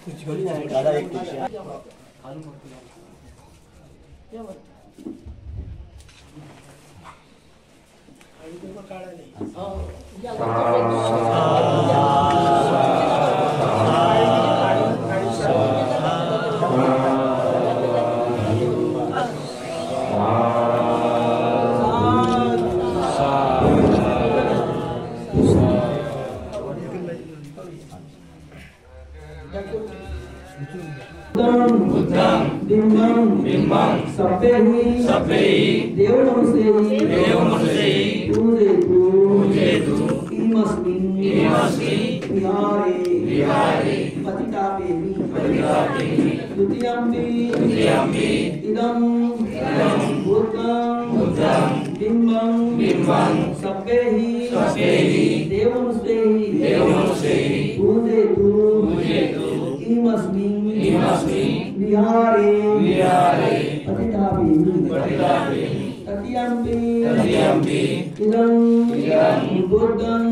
दादा एक कुर्सी बिंबं सप्पेहि देवमनुष्यैहि पूजयतु इमस्मिन् विहारे पतितापेमि द्वितीयम्पि इदं बुद्धं बिंबं सप्पेहि देवमनुष्यैहि पूजयतु इमस्मिन् विहारे पतितापेमि तृतीयम्पि इदं बुद्धं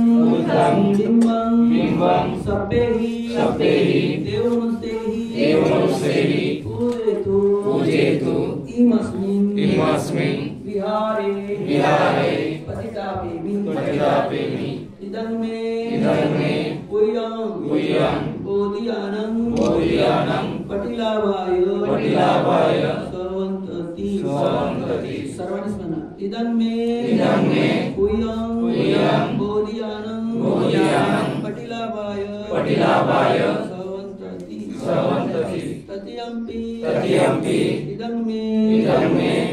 बिंबं सप्पेहि देवमनुष्यैहि पूजयतु इमस्मिन् विहारे पतितापेमि इदं मे गुह्यं बोधियानं पटिलाभाय सर्वन्तति सर्वाणि स्मरण इदं मे गुह्यं बोधियानं पटिलाभाय सर्वन्तति तृतीयम्पि इदं मे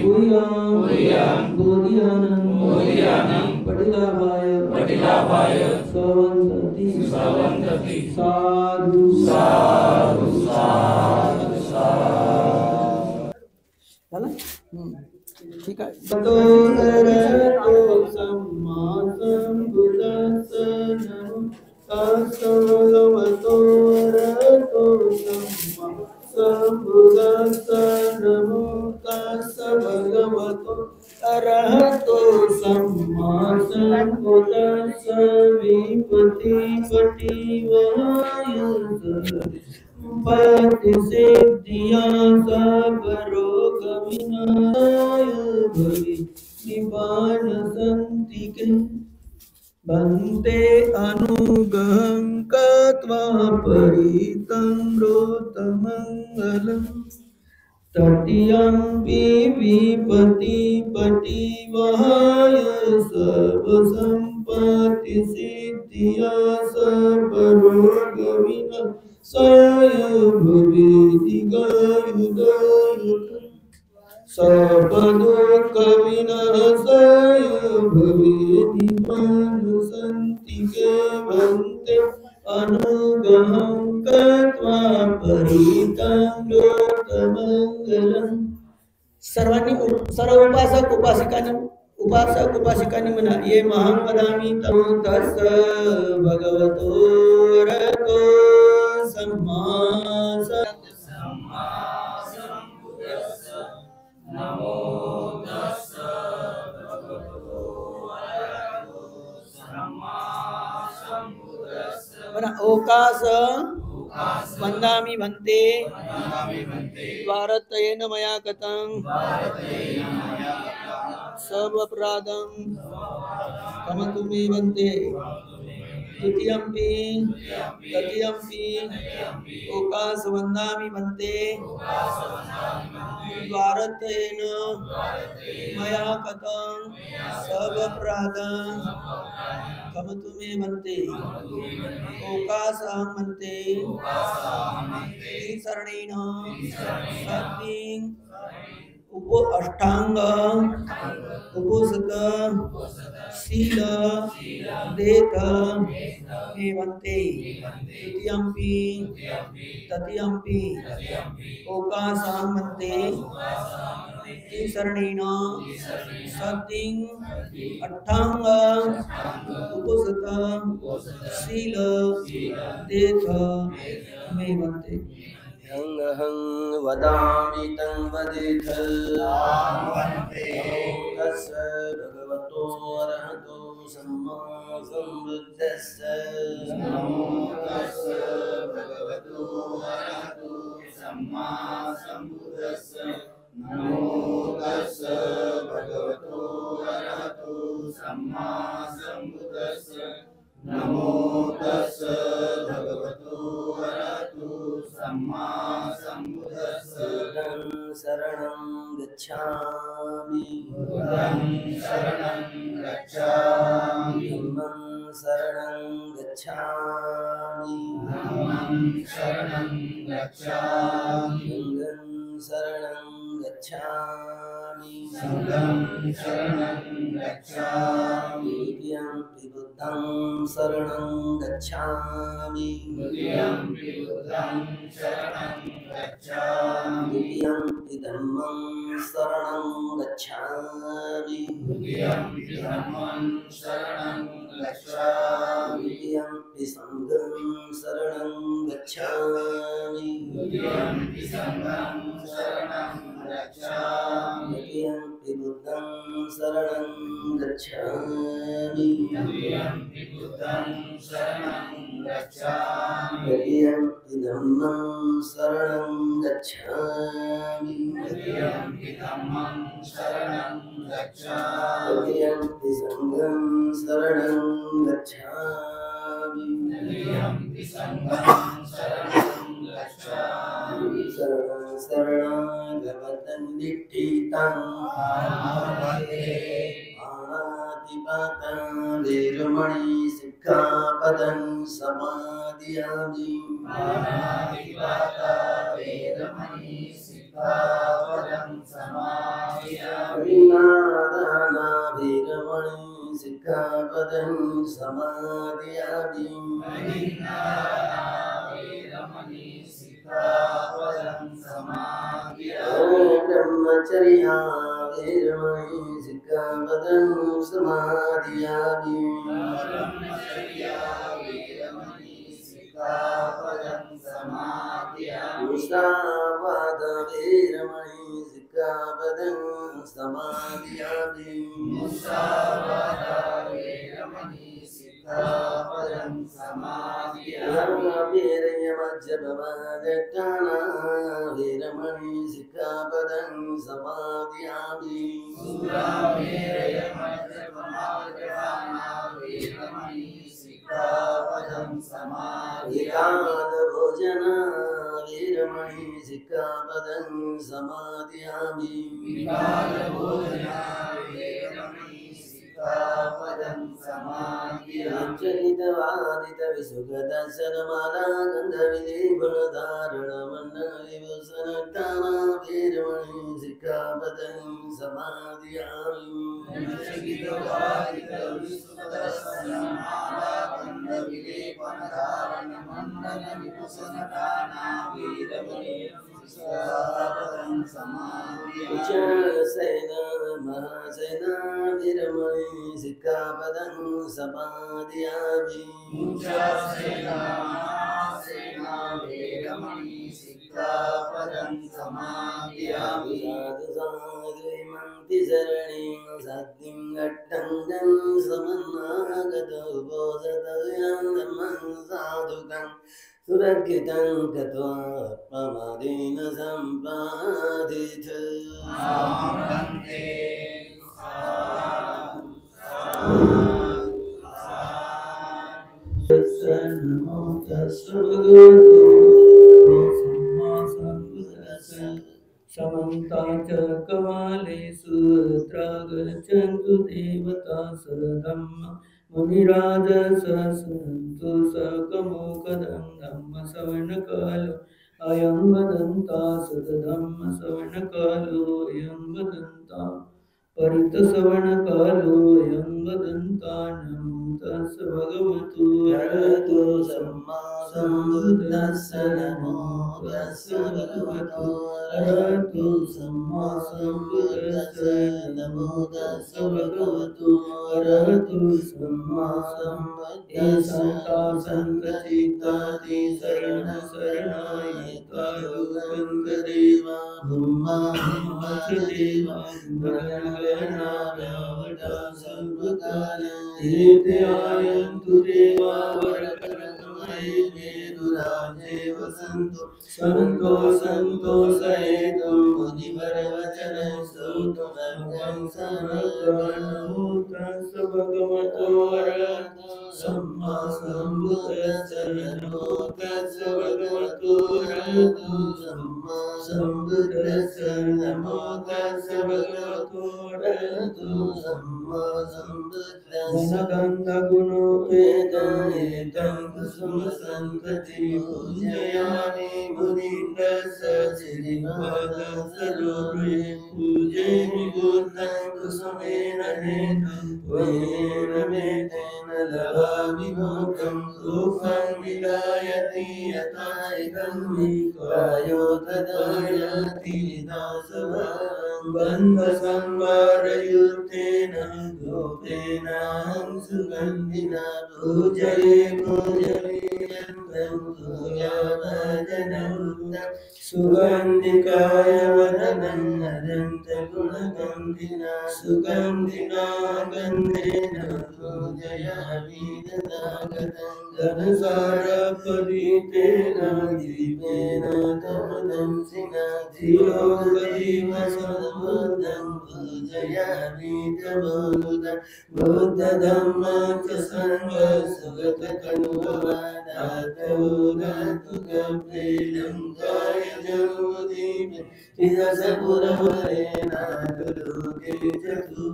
गुह्यं बोधियानं पटिलाभाय सर्वन्तति साधु ठीक है अरहतो सम्मा सम्बुद्धस्स सिद्धिया सबरोग विनाय भवि निपान संतिके बन्ते अनुगं कत्वा परितं रोतमङ्गलम् तृतीयम्पि विपतिपटिवहाय सर्वसम्पत्ति सिद्धिया सर्वरोगविनाशाय भवेदिगायुदायुः सर्वदुःखविनाशाय भवेदिमानुसन्तिके भन्ते अनुगहं कत्वा परितं लोकमङ्गलम् सर्वांनी सर्व उपासकांनी म्हणा ये महं वदामि तं तस्स भगवतो रतो सम्मा सम्बुद्धस्स नमो तस्स भगवतो अरहतो सम्मा सम्बुद्धस्स म्हणा ओकास वंदामि भन्ते द्वारत्रयेन मया गतं सर्वपराधं क्षमतु मे भन्ते तृतीयम्पि ओकास वंदामि भन्ते द्वारत्रयेन मया गतं सर्वपराधं क्षमतु मे भन्ते ओकासं भन्ते शरणेन सत्तिं उपो अष्टांग उपोसत शील देत मे भन्ते तृतीयम्पि ओकासं भन्ते शरणेन सत्तिं अष्टांग उपोसत शील देत मे भन्ते हं वदामि तं वदेथल् तस्स भगवतो अरहतो सम्मा सम्बुद्धस्स नमो तस्स भगवतो सम्मा सम्बुद्धस्स नमो तस्स भगवतो अरहतो सम्मा सम्बुद्धस्स नमो तस्स भगवतो अरहतो सम्मा सम्बुद्धस्स शरणं गच्छामि बुद्धं शरणं गच्छामि धम्मं शरणं गच्छामि धम्मं शरणं गच्छामि संघं शरणं गच्छामि संघं शरणं गच्छामि द्वितीयं बुद्धं शरणं गच्छामि द्वितीयं बुद्धं शरणं गच्छामि द्वितीयं धम्मं शरणं गच्छामि द्वितीयं धम्मं शरणं गच्छामि द्वितीयं संघं शरणं गच्छामि द्वितीयं संघं शरणं गच्छामि द्वितीयं बुद्धं शरणं गच्छामि द्वितीयं बुद्धं शरणं गच्छामि द्वितीयं धम्मं शरणं गच्छामि द्वितीयं धम्मं शरणं गच्छामि द्वितीयं संघं शरणं गच्छामि द्वितीयं संघं शरणं गच्छामि शरणं शरणागतं निष्ठितं पाणातिपातं वीरमणि सिक्खापदं समादियामि पाणातिपाता वीरमणि सिक्खापदं समादियामि नादाना वीरमणि सिक्खापदं समादियामि वीरमणि सिक्खापदं समादियामि ब्रह्मचर्या वीरमणि सिक्खापदं समादियामि ब्रह्मचर्या वीरमणि सिक्खापदं समादियामि मुसावाद वीरमणि सिक्खापदं समादियामि मुसावाद वीरमणि सिक्खापदं समादियामि वीरयमज्जपमादट्टाना वीरमणि सिक्खापदं समादियामि वीरयमज्जपमादट्टाना वीरमणि सिक्खापदं समादियामि भोजना वीरमणि सिक्खापदं समादियामि भोजना वीरमणि सिक्खापदं समादियामि चरितवादितविसुखदर्शनमाला गन्धविलेपनधारणमण्डलविभूषणटाना वीरमणि सिक्खापदं समादियामि चरितवादितविसुखदर्शनमाला गन्धविलेपनधारणमण्डलविभूषणटाना वीरमणि सिक्खापदं समादियामि सेना महासेना वीरमणि सिक्खापदं समादियामि सेना महासेना वीरमणि सिक्खापदं समादियामि साधु साधु इमन्ति शरणेन सत्यं घट्टं जन समन्नागतो बोधतव्यं धम्मं साधुकं सुरक्षितं गत्वा प्रमादेन सम्पादित नमो तस्स भगवतो सम्मा सम्बुद्धस्स समन्ताचक्रवालेषु त्रागच्छन्तु देवताः धम्म मुनिराजसः सन्तु सकमोकदं धम्मश्रवणकालो अयं वदन्ता सतधम्मश्रवणकालो अयं वदन्ता परितश्रवणकालो अयं वदन्ता नमो तस्स भगवतो अरहतो सम्मा सम्बुद्धस्स नमो तस्स भगवतो अरहतो सम्मा सम्बुद्धस्स नमो तस्स भगवतो अरहतो सम्मा सम्बुद्धस्स संतचित्ताति शरण शरणायिता लोकदेवा ब्रह्मा देवा गणगणनाव्यावटा सर्वकाल ईत्यायन्तु देवा वरकरकमये मेरुराजे वसन्तु संतो संतोषयेतु मुनिवरवचन श्रोतुं सर्वं समग्रनमो तस् भगवतो अरहतो सम्मा सम्बुद्धस्स नमो तस् भगवतो अरहतो सम्मा सम्बुद्धस्स नमो तस् भगवतो अरहतो सम्मा सम्बुद्धस्स घनगन्धगुणोपेतं एतं कुसुमसन्तति पूजयामि मुनिन्दस्स श्रीपादसरोरुहे पूजयामि बुद्धं कुसुमेन नेतं त्वयेन मेतेन लभामि मोक्षं सुखं विलायति यथा इदं मे कायो तथा याति दासवान् गन्धसंवारयुक्तेन रूपेण सुगन्धिना पूजये सुगन्धिकाय वदनं नदन्तगुणगन्धिना सुगन्धिना गन्धेन पूजयामि तथागतं घनसारपरीतेन दीपेन तमदंसिना धियोगदीपसमुद्धं पूजयामि तमोदं बुद्धधम्म च संघं सुगतकनुभवादातोदातु गम्भीरं कायजमुदीपे चिदसपुरवरेणातुलोके चतु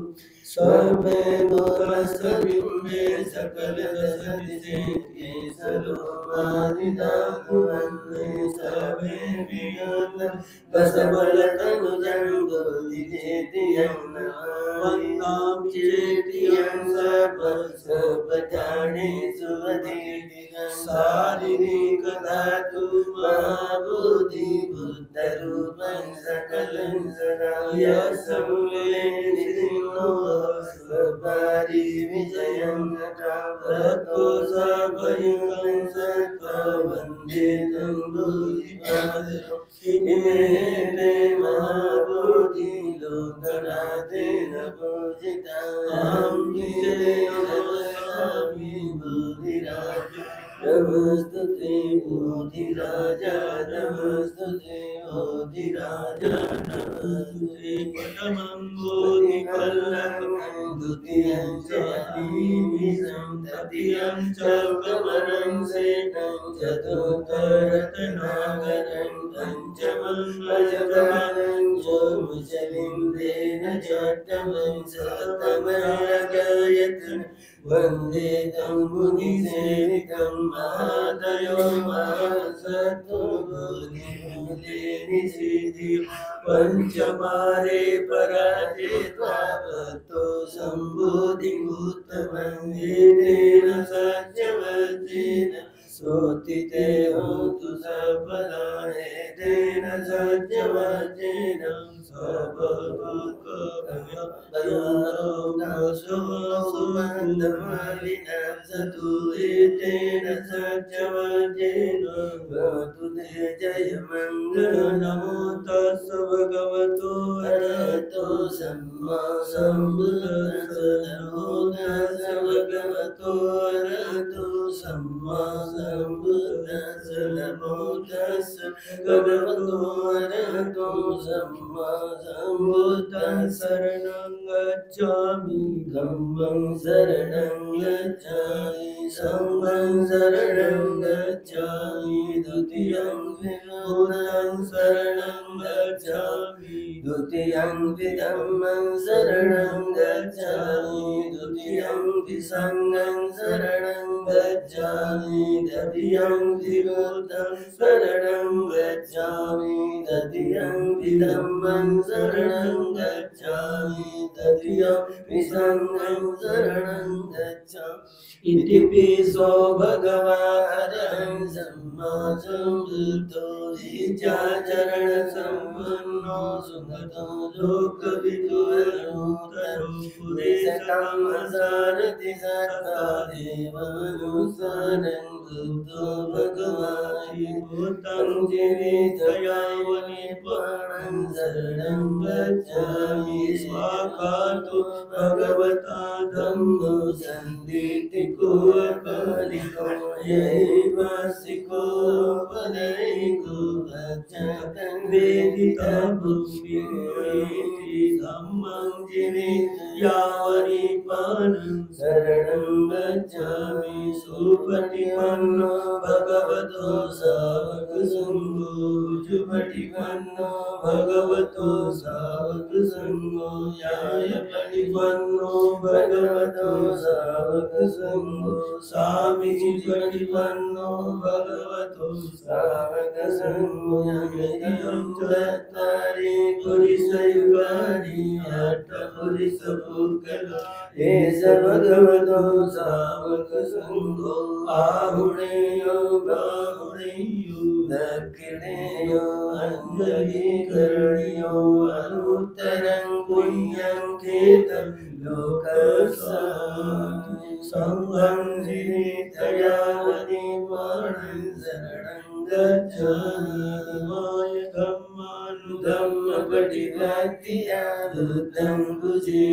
सर्वे गोरसबिम्बे सकलरसदिशे केसरोमादिदातुवन्ने सर्वे वियोतं बसबलतनुजं बोधिचेति यं वन्दां चेति यं सर्वसर्वजानेषु वदेतिकं शारीरिकधातु महाबोधि बुद्धरूपं सकलं सदा यस्मूले निसिन्नो स्वपारि विजयं नटावतो सर्वयुगं सत्त्वा वन्दे तं बोधिपादं इमे ते महाबोधि लोकनाथेन पूजिता अहं विजये नमस्यामि बोधिराज नमस्तुते बोधिराजा नमस्तुते बोधिराजा नमस्तुते परमं बोधिवल्लभं द्वितीयं च अनिमिषं तृतीयं च कमलं श्रेष्ठं चतुर्थरत्नाकरं पञ्चमं अजगरं च मुचलिन्देन षष्ठमं शतमं वन्दे तं मुनिसेवितं महादयो महासत्तो बोधिमूले निषिद्धि पञ्चमारे पराजे त्वावतो सम्बोधिभूतमन्येन सत्यवचेन सोतिते होतु सर्वदा एतेन सत्यवचेन सुबन्धमालिनसतु एतेन सत्यवचेन भवतु ते जय मङ्गल नमो तस् भगवतो अरहतो सम्मा सम्बुद्धस्स नमो तस् भगवतो अरहतो सम्मा सम्बुद्धस्स नमो तस् भगवतो अरहतो सम्मा सम्बुद्धस्स शरणं गच्छामि धम्मं शरणं गच्छामि संघं शरणं गच्छामि द्वितीयं बुद्धं शरणं गच्छामि द्वितीयं धम्मं शरणं गच्छामि द्वितीयं संघं शरणं गच्छामि तृतीयं बुद्धं शरणं गच्छामि तृतीयं धम्मं शरणं गच्छामि तृतीयं संघं शरणं गच्छामि इति पिसो भगवान् सम्मा सम्बुद्धो चरणसम्पन्नो सुगतो लोकविदुरनूतनो पुरेशतं सारथि सत्ता देवानुसारं बुद्धो भगवान् भूतं जीवितयावनिर्वाणं शरणं गच्छामि स्वाकातो भगवता धम्मो सन्दिटिको बलिको यैवासिको वदैको वेदिता भूमिति धम्मं जिने यावनिपानं शरणं गच्छामि सुपटिपन्नो भगवतो सावकसंगो जुपटिपन्नो भगवतो सावकसंगो न्यायपटिपन्नो भगवतो सावकसंगो स्वामीजिपटिपन्नो भगवतो सावकसंगो यदिदं चत्वारि पुरुषयुगानि अष्टपुरुषपुक्कला एष भगवतो सावकसंगो आहुणेयो बाहुणेयो दक्षिणेयो अञ्जलिकरणीयो अनुत्तरं पुण्यं खेतं लोकसात् संघं जिनेतयावनिपाणं शरणं गच्छामि धम्मपटिपत्तिया बुद्धं भुजे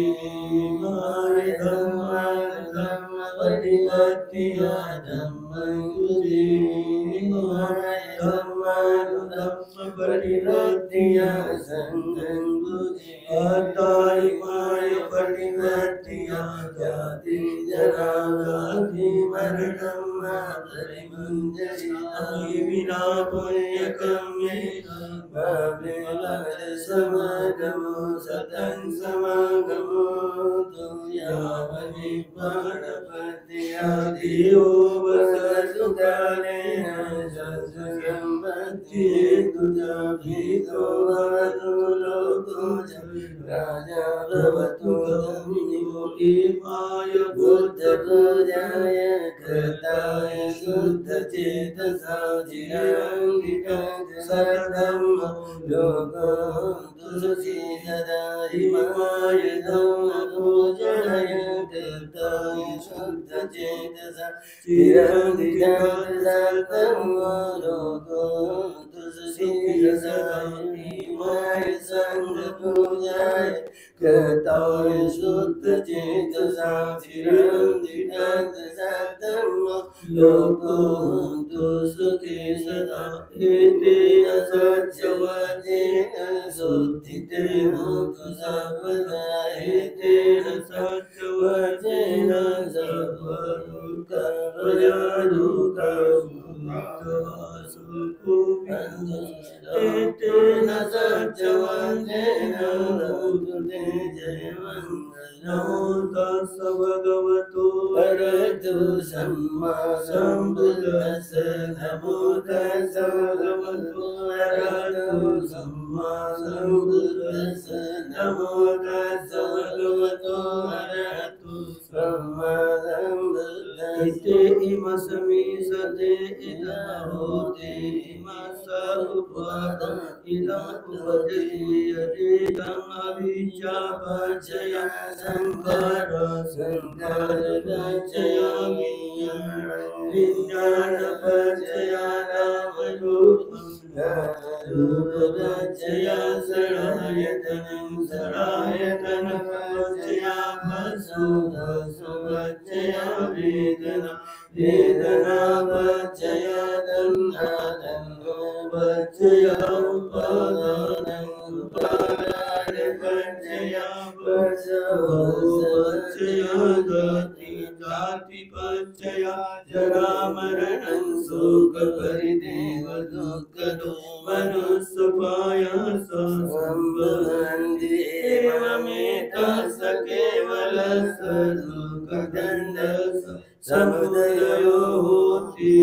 माय धम्मपटिपत्तिया धम्मं भुजे माय धम्मपटिपत्तिया संघं भुजे अताय माय पटिपत्तिया जाति जरा व्याधि मरणं मातरिमञ्जरि अयि विना पुण्यकर्मेण समागमो सतं समागमो तुयावनि प्राणपत्या देवो वसतु कालेन सत्सम्पत्ति तुजा भीतो भवतु लोको च राजा भवतु निमोहिमाय बुद्ध पूजाय कृताय शुद्धचेतसा चिराङ्गिकाय सद्धम्म लोको तुलसी सदा हिमाय धम्मपूजाय कृताय शुद्धचेतसा चिराङ्गिकाय सद्धम्म लोको तुलसी सदा हिमाय सङ्घपूजाय कृताय शुद्धचेतसा चिराङ्गिकाय सद्धम्म लोको तुलसी सदा एतेन सत्यवचेन शुद्धितेन सर्वदा एतेन सत्यवचेन एतेन सत्यवचेन नमोस्तुते जय नमो तस्स भगवतो अरहतो सम्मा सम्बुद्धस्स नमो तस्स भगवतो अरहतो सम्मा सम्बुद्धस्स नमो तस्स भगवतो अरहतो सम्मा सम्बुद्धस्स इते इमस्मि सते इदमहोते इमस्स उपादान इदम् उपजति यदिदम् अविद्यापचया संखारा संखारपचया विज्ञानपचया नामरूपं रूपपचया सरायतनं सरायतनपचया भस्मपचया वेदना वेदनापचया तन्नादन्नोपचया उपादानं उपादानपचया पचया जाति जातिपचया जरामरणं शोकपरिदेव दुःखदो मनुष्यपायास सम्भवन्ति एवमेतस्य केवलस्य दुःखदण्डस्य समुदयो होति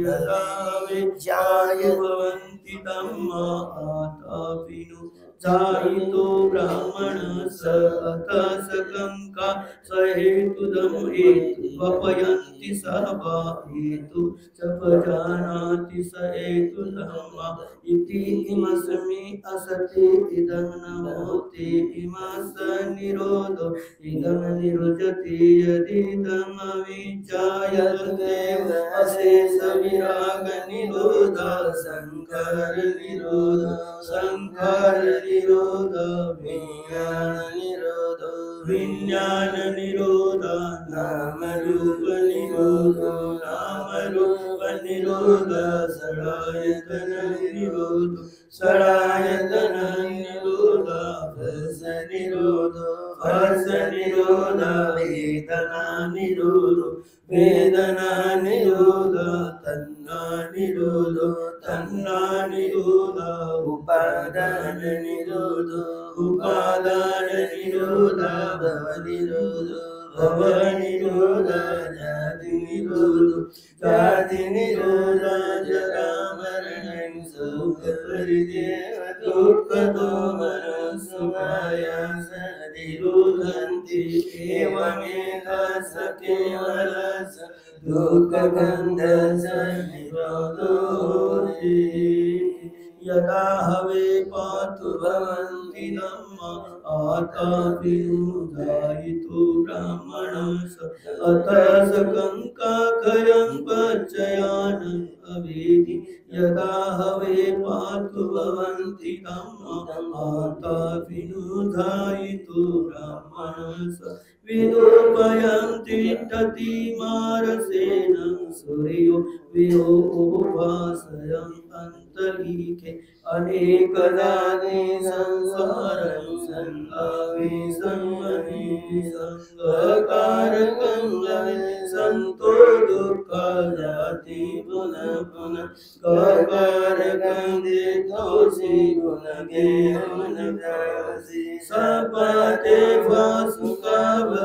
यदा विज्ञाय भवन्ति धम्मा आतापिनो जायितो ब्राह्मणस्य अतः सकंका सहेतुदम् हेतुवपयन्ति सर्वा हेतु सपजानाति स हेतुधम्मा इति इमस्मि असति इदं न होति इमस्स निरोधो इदं निरुजति यदिदम् अविज्ञायतेव अशेष विराग निरोधः संखार निरोधः संखार निरोध विज्ञान निरोध विज्ञान निरोध नाम रूप निरोध नाम रूप निरोध सड़ायतन निरोध सड़ायतन निरोध फस निरोध फस निरोध वेदना निरोध वेदना निरोध तन्ना निरोध तन्ना निरोध उपादान निरोध उपादान निरोध भव निरोध भव निरोध जाति निरोध जाति निरोध जरा मरण शोक परिदेव दुःख दोमन सुमायास निरोधन्ति एवमेव स केवलस दुःखगन्धस निरोधोति यदा हवे पातु भवन्ति धम्मा आतापिनुदायितो ब्राह्मणस अतः सकङ्काखयं पच्चयान अवेदि यदा हवे पातु भवन्ति धम्मा आतापिनुदायितो ब्राह्मणस विदोपयं तिष्ठति मारसेन सूर्यो वियोपासयं अन्तरीके अनेकदानि संसारं सन्नावेशं संगकारकं सन्तो दुःखा जाति पुनः पुनः ककारकं देतोषि पुनः गेहनदासि सपाते वासुकावकगुडं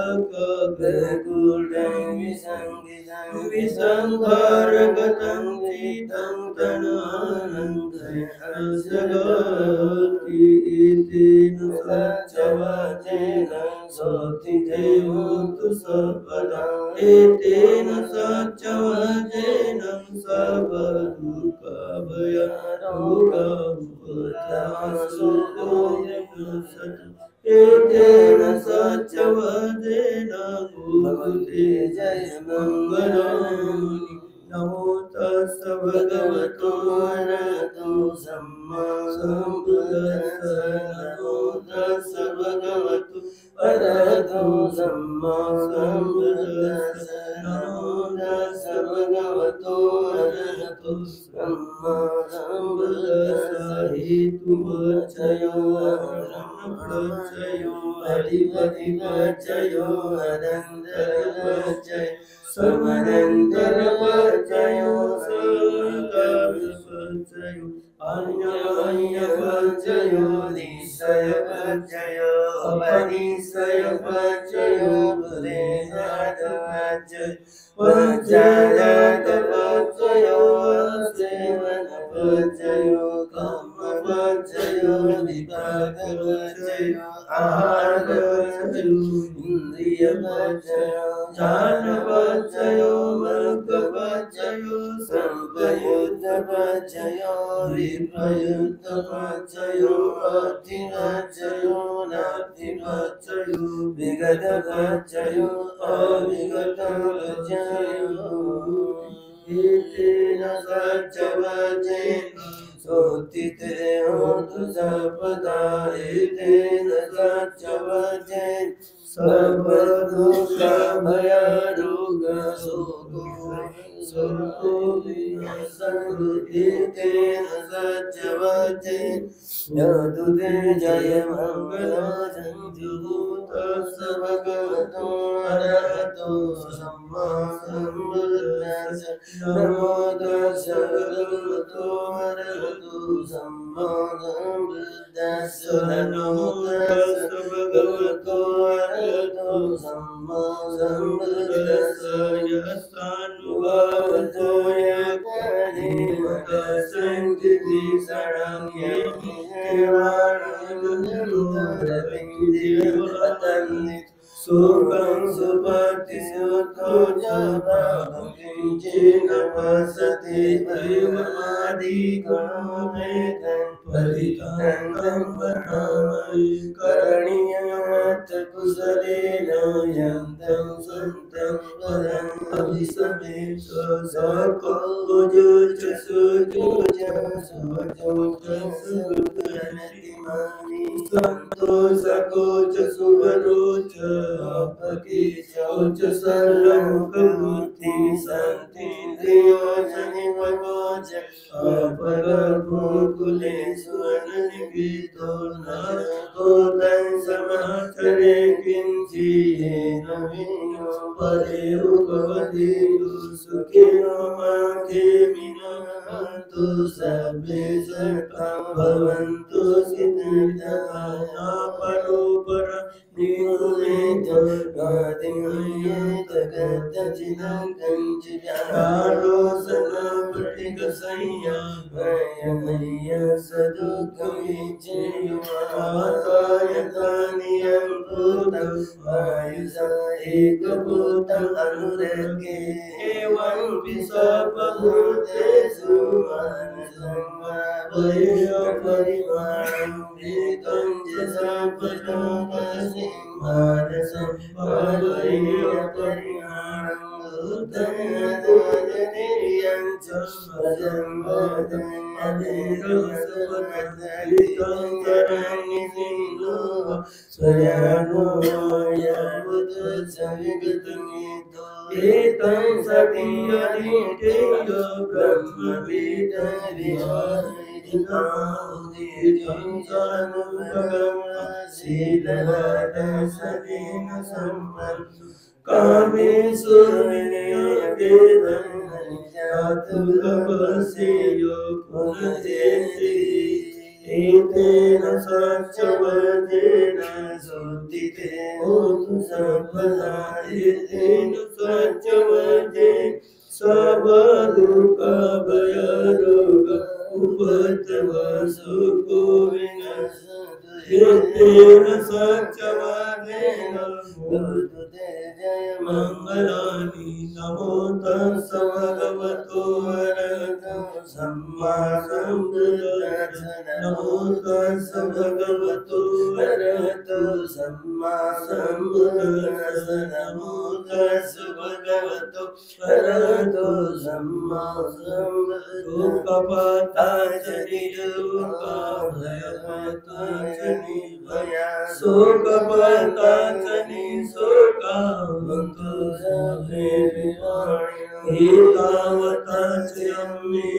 विसङ्गितं विसंहारगतं चितं तनानन्दयसगति इतेन सच्चवचेन सोतिदेवोतु सर्वदा एतेन सच्चवचेन सर्वदुःखभयरोगमुपद्रवसुखोऽयसत् एतेन सच्चवचेन भूते जय मङ्गलानि नमो तस् भगवतो अरहतो सम्मा सम्बुद्धिस्स नमो तस् भगवतो अरहतो सम्मा सम्बुद्धिस्स नमो तस् भगवतो अरहतो सम्मा सम्बुद्धिस्स हेतुपच्चयो ब्रह्मपच्चयो अधिपतिपच्चयो अनन्तरपच्चयो समनन्तरपच्चयो सर्वपच्चयो अन्यपच्चयो निश्चयपच्चयो अपनिश्चयपच्चयो बुधेनादपच्चयो पञ्चजातपच्चयो सेवनपच्चयो कर्मपच्चयो विपाकपच्चयो आहारपच्चयो इन्द्रियपच्चयो ज्ञानपच्चयो मग्गपच्चयो सम्पयुक्तपच्चयो विप्रयुक्तपच्चयो अतिपच्चयो नातिपच्चयो विगतपच्चयो अविगतपच्चयो एतेन सच्चवचेन सोतिते होतु सर्वदा एतेन सच्चवचेन सर्वदुःखभयरोगशोको शोको विनाशः एतेन सच्चवचेन यदु ते जय मङ्गलसंयुतस्य भगवतो अरहतो सम्मा सम्बुद्धिस्स नमो तस् भगवतो अरहतो सम्मा सम्बुद्धिस्स नमो तस् भगवतो अरहतो सम्मा सम्बुद्धिस्स यस्तानुभावतो यज्ञदेवतसङ्गिति शरणं सुखं सुपतिसुतो जपं किञ्चिन वसति एवमादिगणोमेतं परितं वदामि करणीयमथ कुशलेन यन्तं सन्तं पदं अभिसमेत सको जुच सुजुच सुजुच सुगुणतिमानि सन्तोषको च सुवरोच अपकी चौच सर्वमुखमूर्ति सन्तीन्द्रियोजनिमगोच अपरभूकुलेषु अननिगीतो नतो तं समाचरे किञ्चियेन विनो परे उपवदेयु सुखिनो माघेमिनो भवन्तु सर्वे सतां भवन्तु सिद्धिदाया परोपर निगुणेत नादिमयेत गतचिदं कञ्चिदारोसनपटिकसंया मयमय्य सदुःखमिच्छेयुमातायतानियं भूतं आयुषा एकभूतम् अनुरगे एवं विसर्वभूतेषु मानसं परिमाणं वेदं च सर्वलोकस्य मानसं परिमाणं भूतयं च एतं सतीयनितेय ब्रह्मविदविहारिणामुदीतं शीलसदेन सम्पन्नो कामेश्वरविनयवेदं जातुलभसेयो पुनरेति एतेन सच्चवदेन सुदिते होतु सर्वदा एतेन सच्चवदेन सर्वदुःखभयरोग उपद्रवसुखो विनश्यतु एतेन सच्चवदेन भवतु ते जय मङ्गलानि नमो तस्स भगवतो अरहतो सम्मा सम्बुद्धास्स नमो तस्स भगवतो अरहतो सम्मा सम्बुद्धास्स नमो तस्स भगवतो अरहतो सम्मा सम्बुद्धास्स कपताचरि दुःखभयहताचरि भया शोकपताचरि शोकावन्तु सर्वे एतावता च मे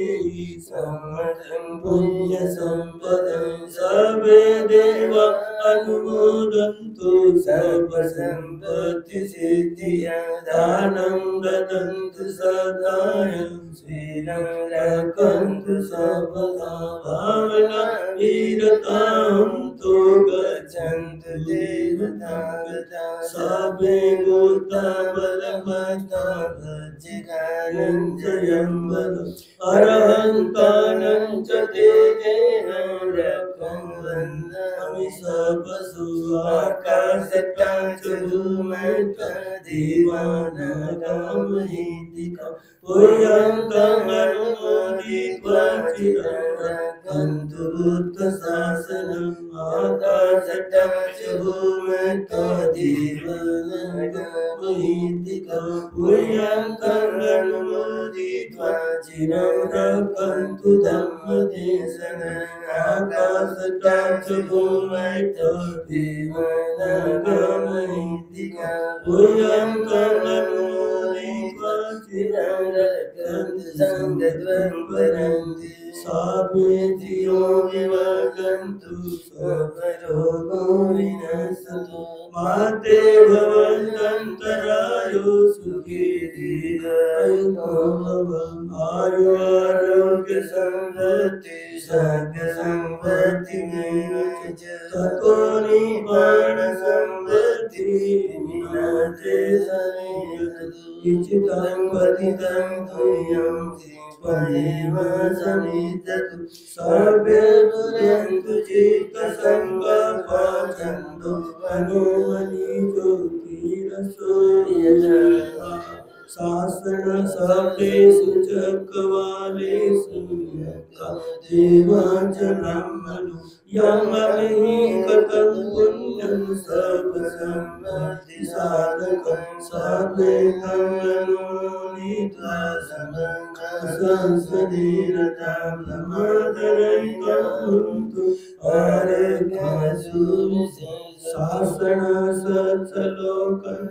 सम्मतं पुण्यसम्पदं सर्वे देवा अनुमोदन्तु सर्वसम्पत्तिसिद्धिया दानं ददन्तु सदायं श्रीलं रक्षन्तु सर्वदा भावना वीरतां तो गच्छन्तु देवता सर्वे भूता बलवता भज्जिकानं जयं बलो अरहन्तानं च तेजेन रक्षं वन्दामि सर्वसु आकाशतां च भूमैः देवानागमहीतिकं पुण्यं अनुमोदित्वा चिरं रक्षन्तु बुद्धशासनम् आकाशतां च भूमैः देवानागमहीतिकं पुण्यं अनुमोदित्वा चिरं रक्षन्तु धम्मदेशनम् आकाशतां च भूमैः देवानागमहीतिकं पुण्यं अनुमोदित्वा चिरं रक्षन्तु सङ्गत्वं परन्ति सापेत्रियो विवर्गन्तु सर्वरोगो विनश्यतु माते भवन्तन्तरायो सुखी दीर्घायुतो भव आयुरारोग्य संवृत्ति सद्य संवृत्ति च ततो निपाण संवृत्ति विनाते समेतु इचितं पतितं तुयं त्रिपदेव समेततु सर्वे भुजन्तु चित्तसङ्कल्पा छन्दो मनोमणि ज्योति सूर्यचंद्रमा शासन सर्वेषु चक्रवालेषु देवाच ब्रह्मणु यमहि कथं पुण्यं सर्वसम्पत्ति साधकं सर्वे तन्मनोनीत्वा संसदि रतं ब्रह्मधरैकं शासन सत्सलोकं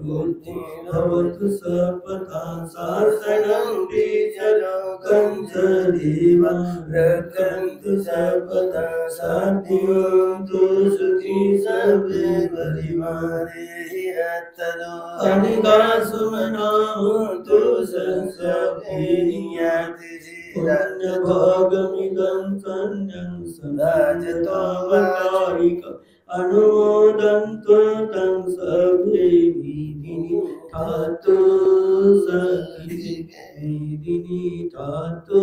बुद्धि भवतु सपथा शासनं बीजलोकं च देवा रक्षन्तु सपथा साध्यन्तु सुखी सर्वे परिवारे रत्तनो अनिदासुमनाहन्तु संसर्गेयाति पुण्यभागमिदं सन्नं समाजतावतारिक अनुमोदन्तु तं सर्वे विधिनि धातु सखिगे विधिनि धातु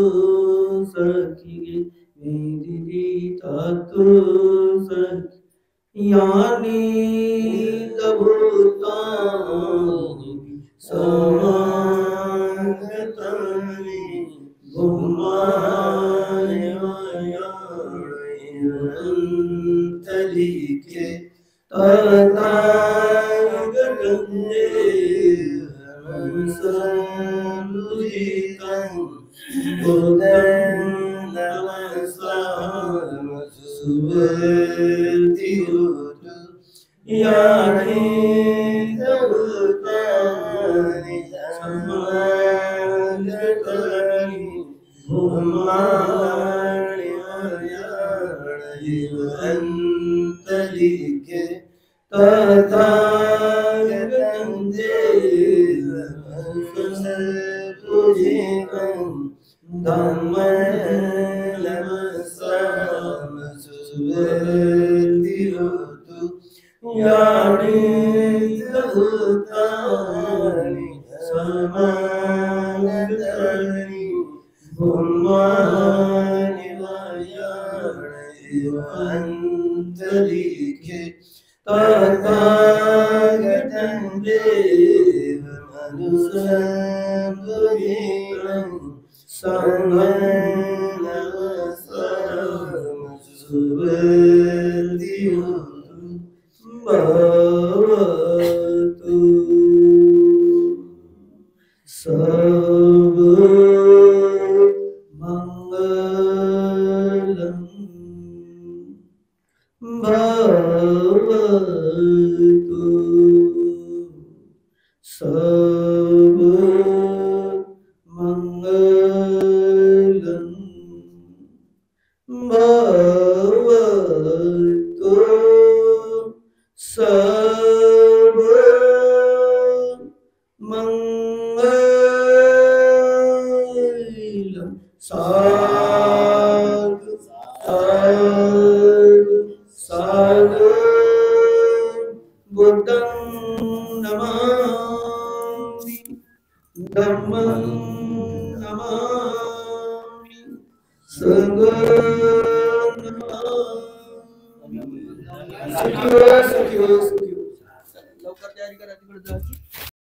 सखिगे विधिनि धातु सखि यानि भूतानि समागतानि भूमायन्तलिखे तथागतं देवमनुसंयुजितं बुद्धं नमस्सामि सुवर्तिहोतु यानि भूतानि समागतानि भूमायन्तलिखे तथागतं देवमनुसंयुजितं धम्मं नमस्सामि सुवर्तिहोतु यानि भूतानि समागतानि भूमायन्तलिखे तथागतं देवमनुसंयुजितं संघं नमस्सामि सुवर्तिहोतु भवतु सर्वमङ्गलं भवतु सर्वमङ्गलं भवतु सर्वमङ्गलं साधु साधु साधु बुद्धं नमामि धम्मं नमामि संघं नमामि। लवकर तयारी करा तिकडे जायची।